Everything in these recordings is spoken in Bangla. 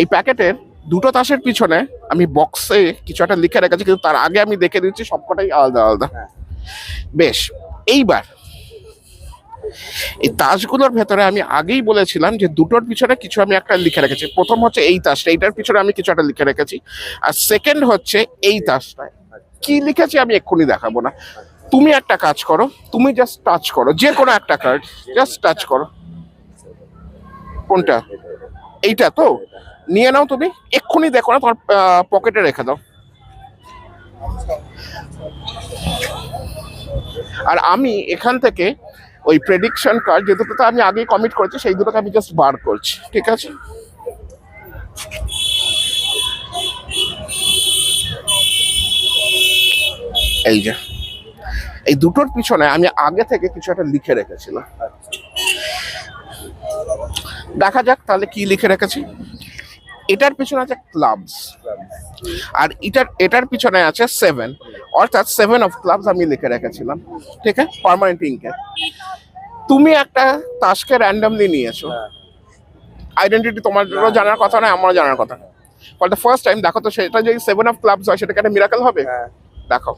এই প্যাকেটের দুটো তাসের পিছনে আমি বক্সে কিছু একটা লিখে রেখেছি, কিন্তু তার আগে আমি দেখে দিচ্ছি সবকটাই আলাদা আলাদা। বেশ, এইবার এই তাসগুলোর ভেতরে আমি আগেই বলেছিলাম যে দুটোর পিছনে কিছু আমি একটা লিখে রেখেছি। প্রথম হচ্ছে এই তাসটা, এইটার পিছনে আমি কিছু একটা লিখে রেখেছি। আর সেকেন্ড হচ্ছে এই তাসটা, কি লিখেছি আমি এক্ষুনি দেখাবো না। তুমি একটা কাজ করো, তুমি জাস্ট টাচ করো যে কোনো একটা কার্ড, জাস্ট টাচ করো। কোনটা? এইটা তো নিয়ে নাও তুমি, এক্ষুনি দেখো না, তোমার পকেটে রেখে দাও। আর আমি এখান থেকে ওই প্রেডিকশন কার্ড যে দুটোতে আমি আগেই কমিট করেছি, সেই দুটোকে আমি জাস্ট বার করছি, ঠিক আছে? এই যে এই দুটোর পিছনে আমি আগে থেকে কিছু একটা লিখে রেখেছিলাম। দেখা যাক তাহলে কি লিখে রেখেছি। এটার পিছনে আছে ক্লাবস, আর এটার পিছনে আছে 7, অর্থাৎ 7 অফ ক্লাবস আমি লিখে রেখেছিলাম, ঠিক আছে, পার্মানেন্ট ইঙ্কে। তুমি একটা তাসকে র্যান্ডমলি নিয়েছো, আইডেন্টিটি তোমারও জানার কথা নয়, আমারও জানার কথা। ফর দ্য ফার্স্ট টাইম দেখো তো, সেটা যদি 7 অফ ক্লাবস হয়, সেটাকে একটা মিরাকেল হবে। দেখো,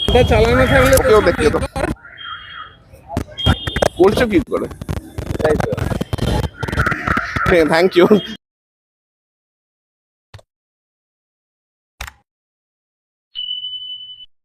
এটা চালানো থাকলে ওকেও দেখিয়ে তো বলছো কি করে। Thank you.